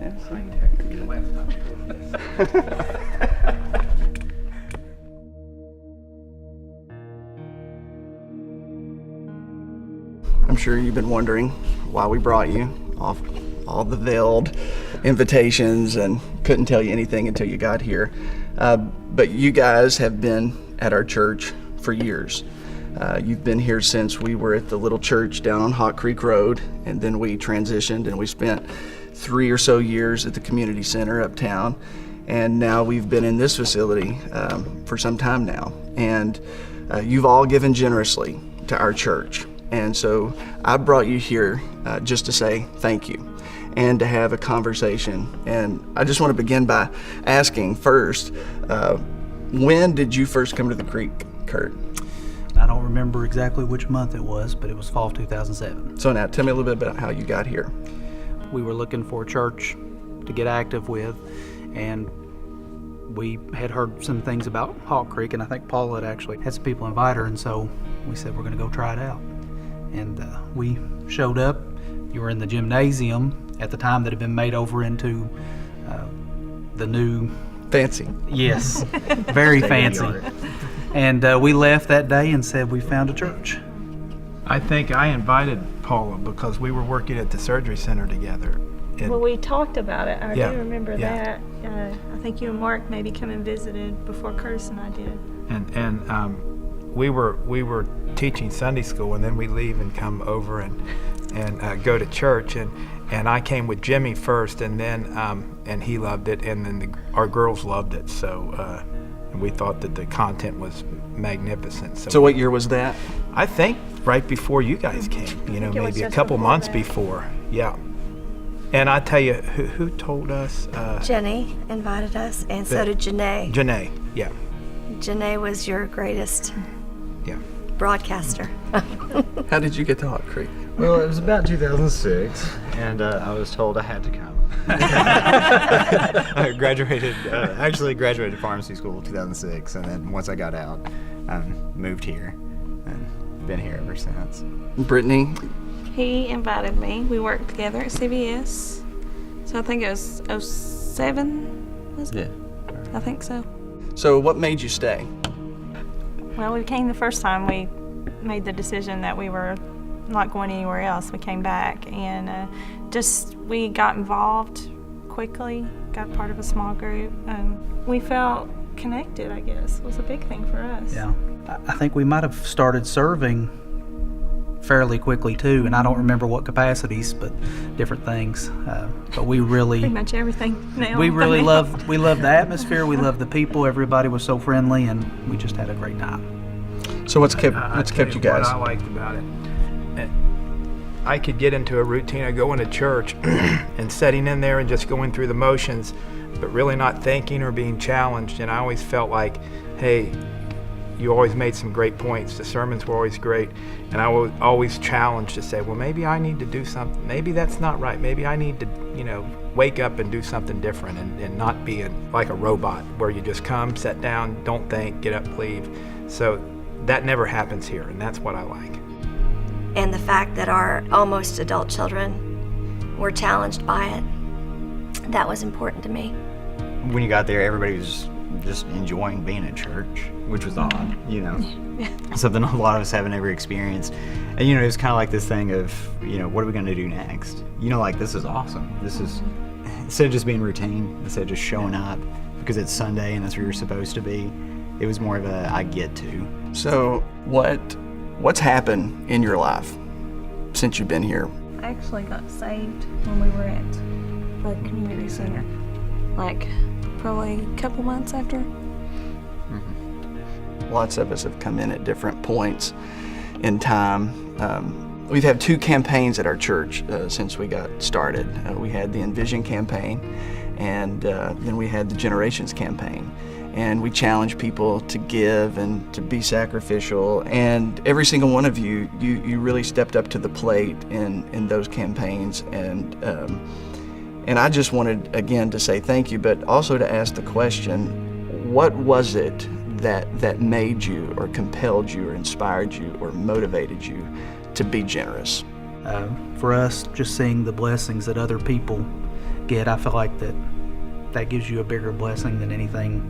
I'm sure you've been wondering why we brought you off all the veiled invitations and couldn't tell you anything until you got here. But you guys have been at our church for years. You've been here since we were at the little church down on Hot Creek Road, and then we transitioned and we spent 3 or so years at the community center uptown, and now we've been in this facility for some time now. And you've all given generously to our church. And so I brought you here just to say thank you and to have a conversation. And I just want to begin by asking first, when did you first come to the Creek, Kurt? I don't remember exactly which month it was, but it was fall of 2007. So now tell me a little bit about how you got here. We were looking for a church to get active with, and we had heard some things about Hawk Creek, and I think Paul had actually had some people invite her, and so we said we're going to go try it out. And we showed up. You were in the gymnasium at the time that had been made over into the new... Fancy. Yes, very fancy. And we left that day and said we found a church. I think I invited Paula because we were working at the surgery center together. Well, we talked about it. I Yeah, do remember yeah. that. I think you and Mark maybe come and visited before Curtis and I did. And we were teaching Sunday school, and then we leave and come over and go to church, and I came with Jimmy first, and then and he loved it, and then our girls loved it. So we thought that the content was magnificent. So what year was that? I think right before you guys came. Maybe a couple months before. Yeah. And I tell you, who told us? Jenny invited us, and so did Janae. Janae, yeah. Janae was your greatest Yeah. broadcaster. How did you get to Hot Creek? Well, it was about 2006, and I was told I had to come. I graduated pharmacy school in 2006, and then once I got out, moved here, and been here ever since. Brittany? He invited me. We worked together at CVS. So I think it was 07, was it? Yeah. I think so. So what made you stay? Well, we came the first time. We made the decision that we were not going anywhere else. We came back, and we got involved quickly, got part of a small group. We felt connected, I guess, was a big thing for us. Yeah. I think we might have started serving fairly quickly too, and I don't remember what capacities, but different things. But we really... Pretty much everything now. We really loved the atmosphere, we loved the people, everybody was so friendly, and we just had a great time. So what's kept you guys? What I liked about it, I could get into a routine of going to church and sitting in there and just going through the motions, but really not thinking or being challenged. And I always felt like, hey, you always made some great points. The sermons were always great. And I was always challenged to say, well, maybe I need to do something. Maybe that's not right. Maybe I need to, wake up and do something different and not be like a robot where you just come, sit down, don't think, get up, leave. So that never happens here, and that's what I like. And the fact that our almost adult children were challenged by it, that was important to me. When you got there, everybody was just enjoying being at church, which was odd, something a lot of us haven't ever experienced. And it was kind of like this thing of, what are we going to do next? This is awesome. This is, instead of just being routine, instead of just showing up because it's Sunday and that's where you're supposed to be, it was more of a I get to. So what's happened in your life since you've been here? I actually got saved when we were at the community center, like probably a couple months after. Lots of us have come in at different points in time. We've had 2 campaigns at our church since we got started. We had the Envision campaign, and then we had the Generations campaign. And we challenge people to give and to be sacrificial. And every single one of you really stepped up to the plate in those campaigns. And I just wanted, again, to say thank you, but also to ask the question, what was it that made you or compelled you or inspired you or motivated you to be generous? For us, just seeing the blessings that other people get, I feel like that gives you a bigger blessing than anything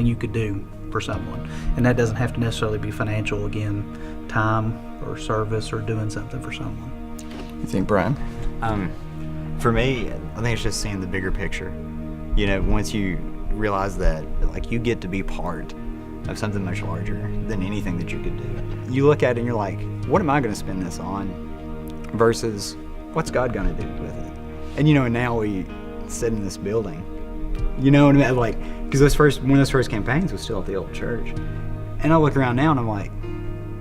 you could do for someone. And that doesn't have to necessarily be financial, again, time or service or doing something for someone. You think, Brian? For me, I think it's just seeing the bigger picture. You know, once you realize that, like, you get to be part of something much larger than anything that you could do. You look at it and you're like, what am I going to spend this on versus what's God going to do with it? And, you know, and now we sit in this building, you know what I mean? Like, because one of those first campaigns was still at the old church. And I look around now and I'm like,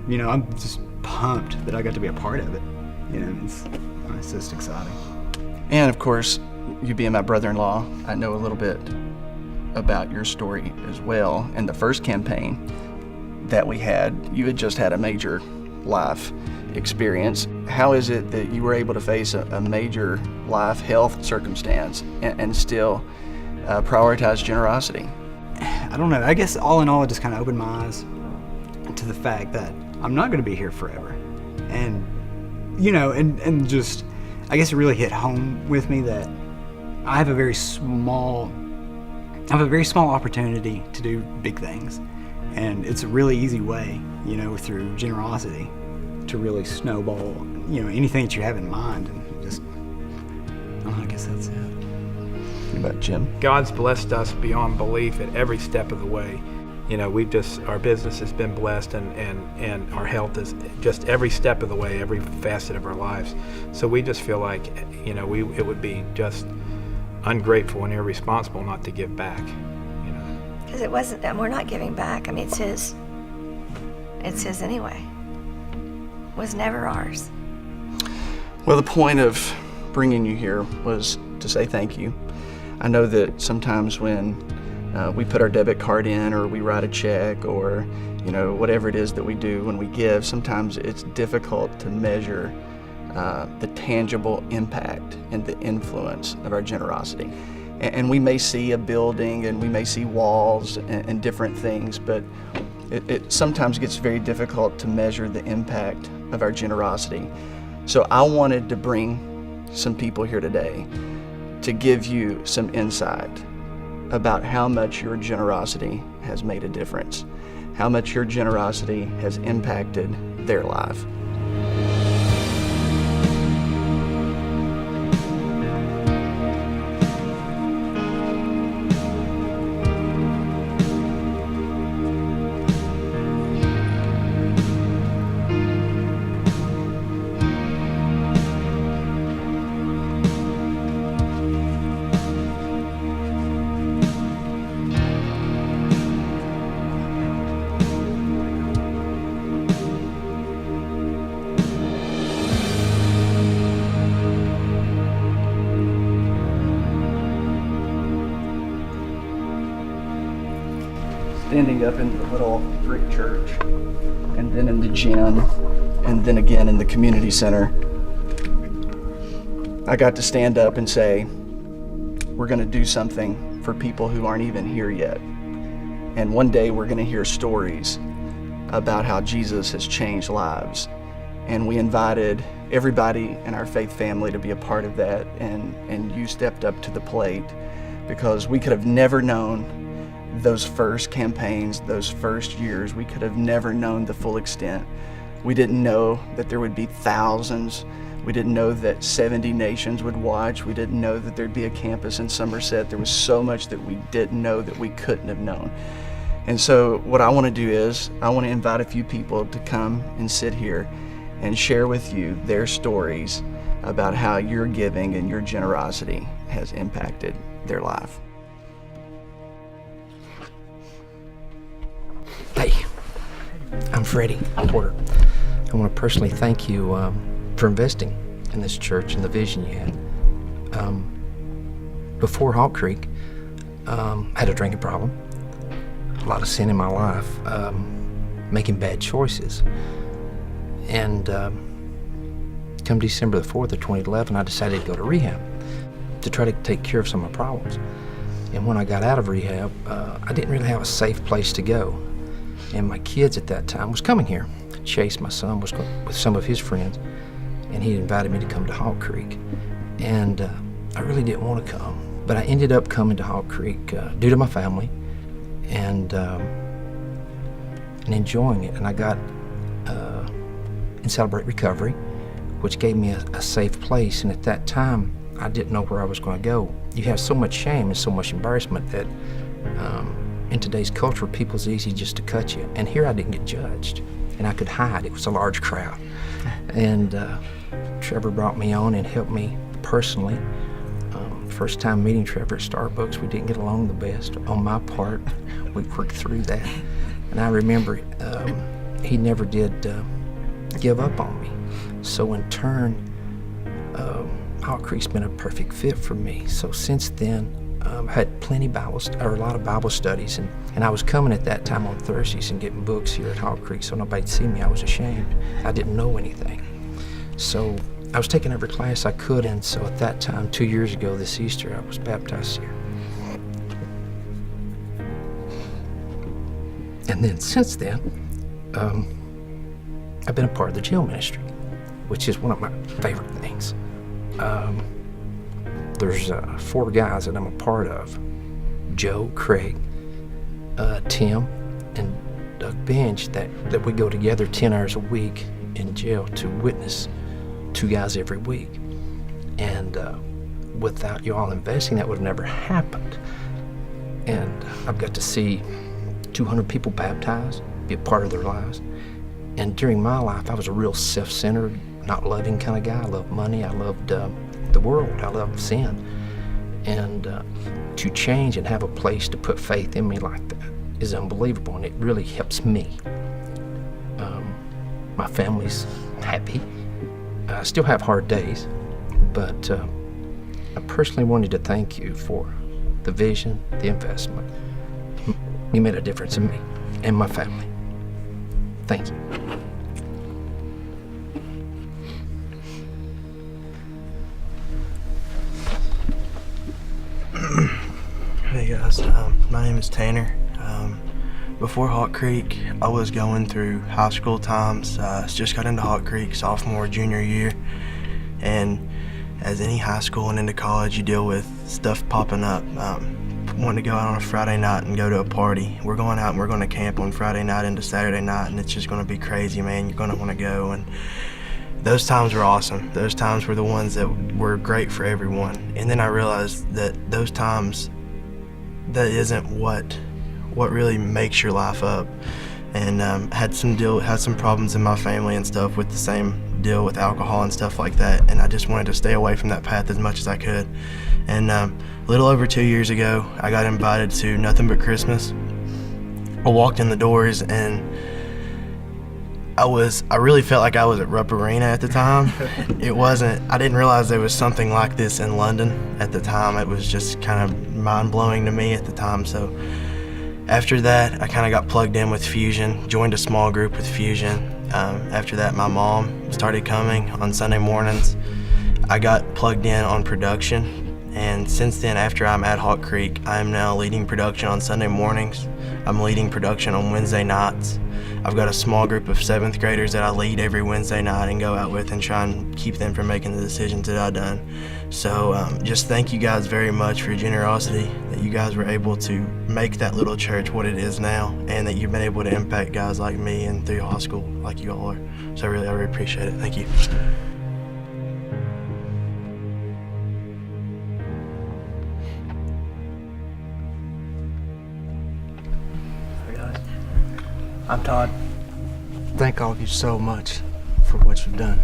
you know, I'm just pumped that I got to be a part of it. You know, it's just exciting. And of course, you being my brother-in-law, I know a little bit about your story as well. And the first campaign that we had, you had just had a major life experience. How is it that you were able to face a major life health circumstance and still prioritize generosity? I don't know. I guess all in all, it just kind of opened my eyes to the fact that I'm not going to be here forever. And, you know, and just, I guess it really hit home with me that I have a very small opportunity to do big things. And it's a really easy way, you know, through generosity to really snowball, you know, anything that you have in mind. And just, I don't know, I guess that's it. What about Jim? God's blessed us beyond belief at every step of the way. You know, our business has been blessed, and our health is just every step of the way, every facet of our lives. So we just feel like, you know, it would be just ungrateful and irresponsible not to give back, you know. Because it wasn't, and we're not giving back. I mean, it's his anyway. It was never ours. Well, the point of bringing you here was to say thank you. I know that sometimes when we put our debit card in, or we write a check, or, you know, whatever it is that we do when we give, sometimes it's difficult to measure the tangible impact and the influence of our generosity. And we may see a building and we may see walls and different things, but it sometimes gets very difficult to measure the impact of our generosity. So I wanted to bring some people here today to give you some insight about how much your generosity has made a difference, how much your generosity has impacted their life. Standing up in the little brick church, and then in the gym, and then again in the community center, I got to stand up and say, we're going to do something for people who aren't even here yet. And one day we're going to hear stories about how Jesus has changed lives. And we invited everybody in our faith family to be a part of that, and you stepped up to the plate, because we could have never known those first campaigns, those first years. We could have never known the full extent. We didn't know that there would be thousands. We didn't know that 70 nations would watch. We didn't know that there'd be a campus in Somerset. There was so much that we didn't know that we couldn't have known. And so what I want to do is I want to invite a few people to come and sit here and share with you their stories about how your giving and your generosity has impacted their life. Hey, I'm Freddie Porter. I want to personally thank you for investing in this church and the vision you had. Before Hawk Creek, I had a drinking problem, a lot of sin in my life, making bad choices. And come December the 4th of 2011, I decided to go to rehab to try to take care of some of my problems. And when I got out of rehab, I didn't really have a safe place to go. And my kids at that time was coming here. Chase, my son, was with some of his friends, and he invited me to come to Hawk Creek. And I really didn't want to come, but I ended up coming to Hawk Creek due to my family and enjoying it. And I got in Celebrate Recovery, which gave me a safe place. And at that time, I didn't know where I was going to go. You have so much shame and so much embarrassment that in today's culture, people's easy just to cut you. And here I didn't get judged, and I could hide. It was a large crowd. And Trevor brought me on and helped me personally. First time meeting Trevor at Starbucks, we didn't get along the best on my part. We worked through that. And I remember he never did give up on me. So in turn, Hawk Creek's been a perfect fit for me. So since then, I had a lot of Bible studies, and I was coming at that time on Thursdays and getting books here at Hawk Creek, so nobody'd see me. I was ashamed. I didn't know anything. So I was taking every class I could, and so at that time, 2 years ago this Easter, I was baptized here. And then since then, I've been a part of the jail ministry, which is one of my favorite things. There's 4 guys that I'm a part of: Joe, Craig, Tim, and Doug Bench, that we go together 10 hours a week in jail to witness 2 guys every week. And without you all investing, that would have never happened. And I've got to see 200 people baptized, be a part of their lives. And during my life, I was a real self-centered, not loving kind of guy. I loved money. I loved the world. I loved sin. And to change and have a place to put faith in me like that is unbelievable, and it really helps me. My family's happy. I still have hard days, but I personally wanted to thank you for the vision, the investment. You made a difference in me and my family. Thank you. Hey guys, my name is Tanner. Before Hawk Creek, I was going through high school times. Just got into Hawk Creek sophomore, junior year, and as any high school and into college, you deal with stuff popping up. Wanting to go out on a Friday night and go to a party. We're going out and we're going to camp on Friday night into Saturday night, and it's just going to be crazy, man. You're going to want to go, and those times were awesome. Those times were the ones that were great for everyone. And then I realized that those times, that isn't what really makes your life up. And had some problems in my family and stuff with the same deal with alcohol and stuff like that. And I just wanted to stay away from that path as much as I could. And a little over 2 years ago, I got invited to Nothing But Christmas. I walked in the doors and I really felt like I was at Rupp Arena at the time. I didn't realize there was something like this in London at the time. It was just kind of mind-blowing to me at the time. So after that, I kind of got plugged in with Fusion, joined a small group with Fusion. After that, my mom started coming on Sunday mornings. I got plugged in on production. And since then, after I'm at Hawk Creek, I am now leading production on Sunday mornings. I'm leading production on Wednesday nights. I've got a small group of 7th graders that I lead every Wednesday night and go out with and try and keep them from making the decisions that I've done. So just thank you guys very much for your generosity, that you guys were able to make that little church what it is now, and that you've been able to impact guys like me and through high school like you all are. So I really appreciate it. Thank you. I'm Todd. Thank all of you so much for what you've done.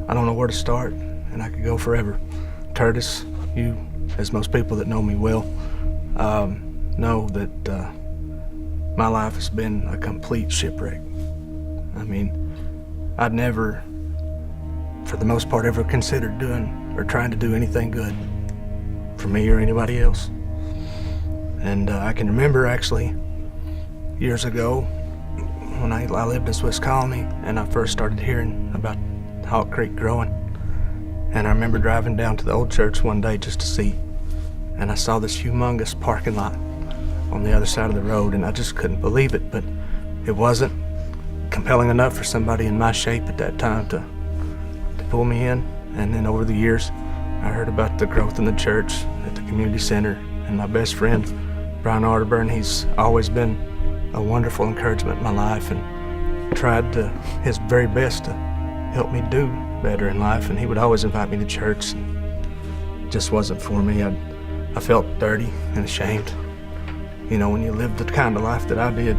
I don't know where to start, and I could go forever. Curtis, you, as most people that know me well, know that my life has been a complete shipwreck. I mean, I'd never, for the most part, ever considered doing or trying to do anything good for me or anybody else. And I can remember actually years ago when I lived in Swiss Colony and I first started hearing about Hawk Creek growing. And I remember driving down to the old church one day just to see, and I saw this humongous parking lot on the other side of the road, and I just couldn't believe it, but it wasn't compelling enough for somebody in my shape at that time to pull me in. And then over the years, I heard about the growth in the church at the community center, and my best friend, Brian Arterburn, he's always been a wonderful encouragement in my life and tried his very best to help me do better in life, and he would always invite me to church. It just wasn't for me. I felt dirty and ashamed. You know, when you live the kind of life that I did,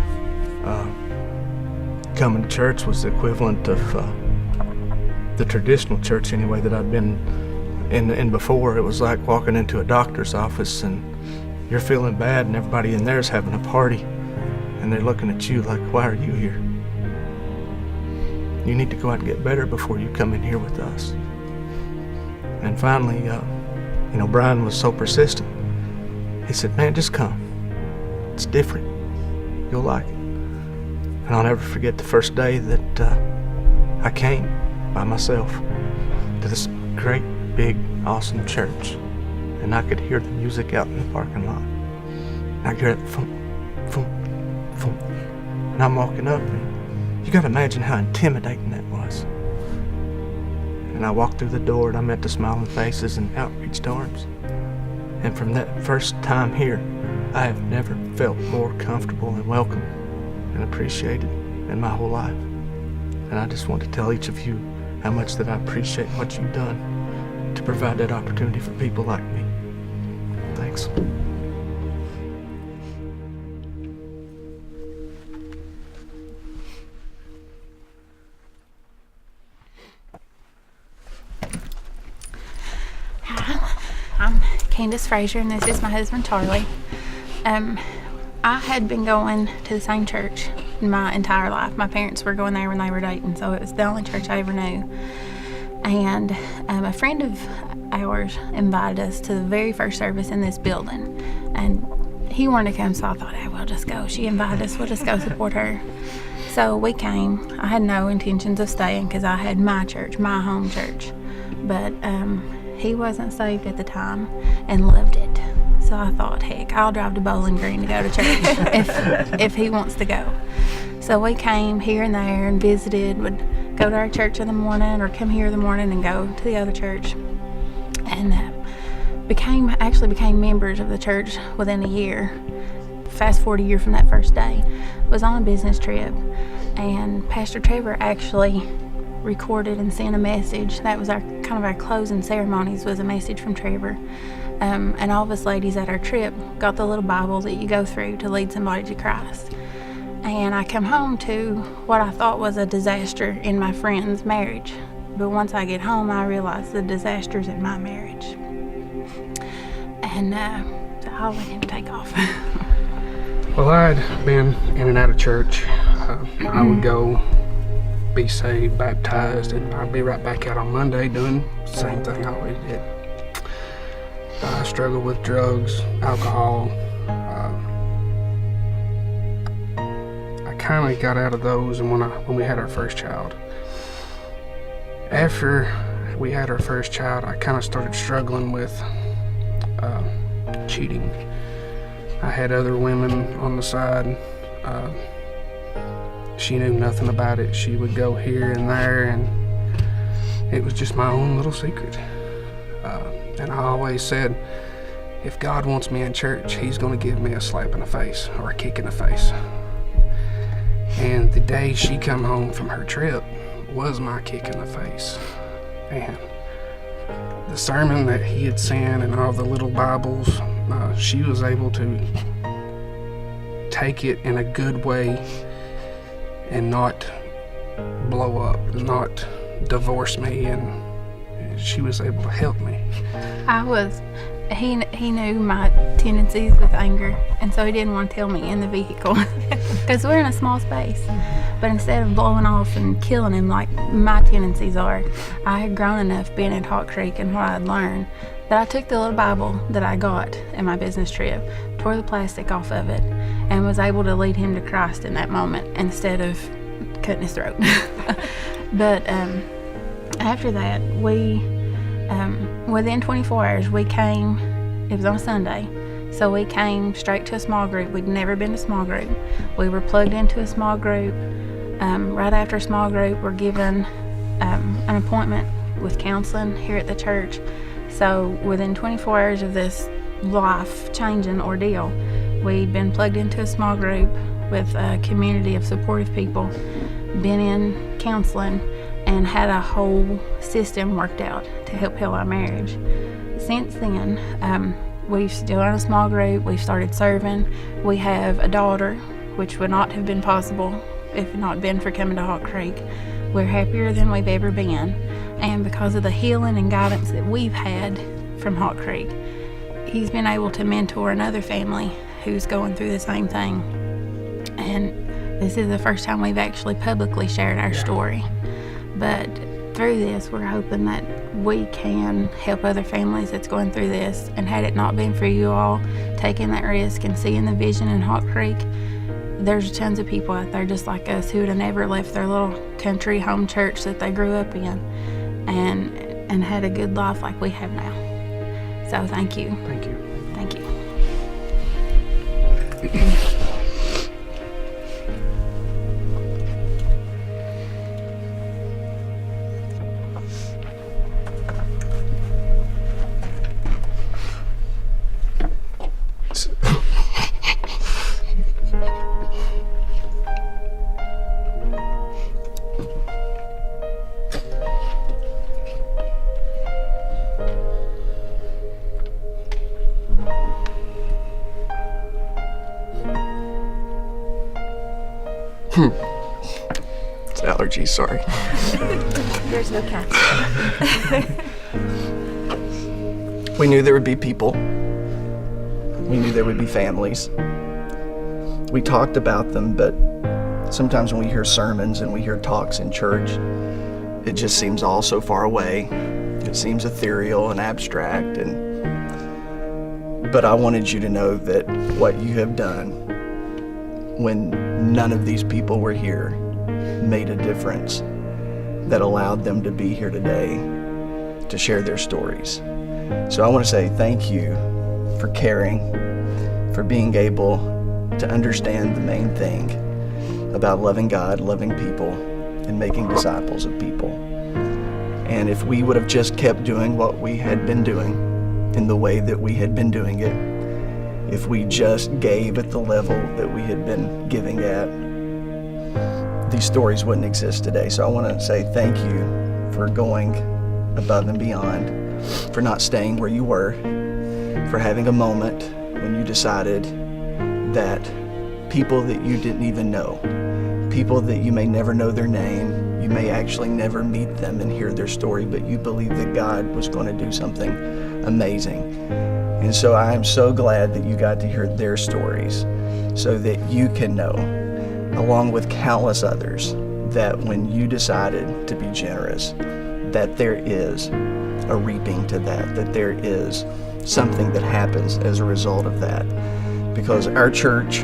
coming to church was the equivalent of the traditional church anyway that I'd been in before. It was like walking into a doctor's office and you're feeling bad and everybody in there is having a party and they're looking at you like, why are you here? You need to go out and get better before you come in here with us. And finally, Brian was so persistent. He said, man, just come. It's different. You'll like it. And I'll never forget the first day that I came by myself to this great, big, awesome church. And I could hear the music out in the parking lot. And I could hear it, thump, thump, thump. And I'm walking up, and you gotta imagine how intimidating that was. And I walked through the door, and I met the smiling faces and outreached arms. And from that first time here, I have never felt more comfortable and welcome and appreciated in my whole life. And I just want to tell each of you how much that I appreciate what you've done to provide that opportunity for people like me. Thanks. I'm Candace Frazier, and this is my husband, Charlie. I had been going to the same church my entire life. My parents were going there when they were dating, so it was the only church I ever knew. And a friend of ours invited us to the very first service in this building. And he wanted to come, so I thought, hey, we'll just go. She invited us, we'll just go support her. So we came. I had no intentions of staying because I had my church, my home church. But he wasn't saved at the time and loved it. So I thought, heck, I'll drive to Bowling Green to go to church if he wants to go. So we came here and there and visited, would go to our church in the morning or come here in the morning and go to the other church. And became members of the church within a year. Fast forward a year from that first day, was on a business trip, and Pastor Trevor actually recorded and sent a message. That was our closing ceremonies, was a message from Trevor. And all of us ladies at our trip got the little Bible that you go through to lead somebody to Christ. And I come home to what I thought was a disaster in my friend's marriage. But once I get home, I realized the disaster's in my marriage. And so I'll let him take off. Well, I'd been in and out of church. I would go be saved, baptized, and I'd be right back out on Monday doing the same thing I always did. I struggled with drugs, alcohol. I kind of got out of those and when we had our first child. After we had our first child, I kind of started struggling with cheating. I had other women on the side. She knew nothing about it. She would go here and there, and it was just my own little secret. And I always said, if God wants me in church, He's going to give me a slap in the face or a kick in the face. And the day she come home from her trip was my kick in the face. And the sermon that he had sent and all the little Bibles, she was able to take it in a good way and not blow up, not divorce me, and she was able to help me. He knew my tendencies with anger, and so he didn't want to tell me in the vehicle because we're in a small space. But instead of blowing off and killing him like my tendencies are, I had grown enough being at Hawk Creek and what I'd learned that I took the little Bible that I got in my business trip, tore the plastic off of it, and was able to lead him to Christ in that moment instead of cutting his throat. But after that, within 24 hours, we came. It was on a Sunday, so we came straight to a small group. We'd never been to a small group. We were plugged into a small group. Right after a small group, we're given an appointment with counseling here at the church. So within 24 hours of this life-changing ordeal, we'd been plugged into a small group with a community of supportive people, been in counseling, and had a whole system worked out to help heal our marriage. Since then, we've still in a small group, we've started serving. We have a daughter, which would not have been possible if it not been for coming to Hawk Creek. We're happier than we've ever been. And because of the healing and guidance that we've had from Hawk Creek, he's been able to mentor another family who's going through the same thing. And this is the first time we've actually publicly shared our story. But through this, we're hoping that we can help other families that's going through this. And had it not been for you all taking that risk and seeing the vision in Hawk Creek, there's tons of people out there just like us who would have never left their little country home church that they grew up in and had a good life like we have now. So thank you. Thank you. Thank you. It's allergies, sorry. There's no cats. We knew there would be people. We knew there would be families. We talked about them, but sometimes when we hear sermons and we hear talks in church, it just seems all so far away. It seems ethereal and abstract. But I wanted you to know that what you have done when none of these people were here made a difference that allowed them to be here today to share their stories. So I want to say thank you for caring, for being able to understand the main thing about loving God, loving people, and making disciples of people. And if we would have just kept doing what we had been doing in the way that we had been doing it, if we just gave at the level that we had been giving at, these stories wouldn't exist today. So I want to say thank you for going above and beyond, for not staying where you were, for having a moment when you decided that people that you didn't even know, people that you may never know their name, you may actually never meet them and hear their story, but you believed that God was going to do something amazing. And so I am so glad that you got to hear their stories so that you can know, along with countless others, that when you decided to be generous, that there is a reaping to that, that there is something that happens as a result of that. Because our church,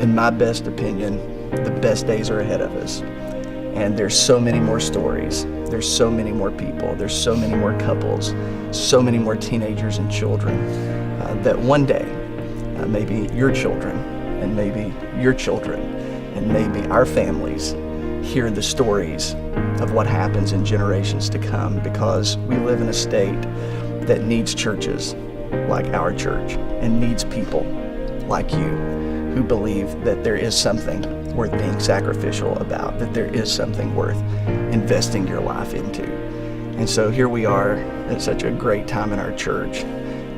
in my best opinion, the best days are ahead of us. And there's so many more stories. There's so many more people. There's so many more couples, so many more teenagers and children that one day, maybe your children and maybe your children and maybe our families hear the stories of what happens in generations to come, because we live in a state that needs churches like our church and needs people like you who believe that there is something worth being sacrificial about, that there is something worth investing your life into. And so here we are at such a great time in our church,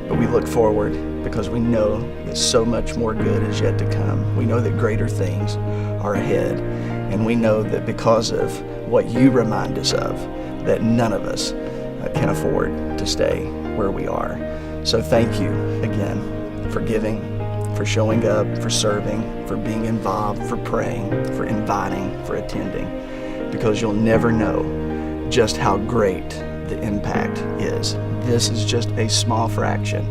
but we look forward because we know that so much more good is yet to come. We know that greater things are ahead, and we know that because of what you remind us of, that none of us can afford to stay where we are. So thank you again for giving, for showing up, for serving, for being involved, for praying, for inviting, for attending, because you'll never know just how great the impact is. This is just a small fraction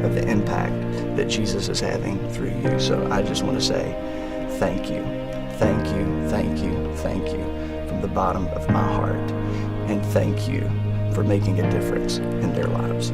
of the impact that Jesus is having through you. So I just want to say thank you, thank you, thank you, thank you from the bottom of my heart, and thank you for making a difference in their lives.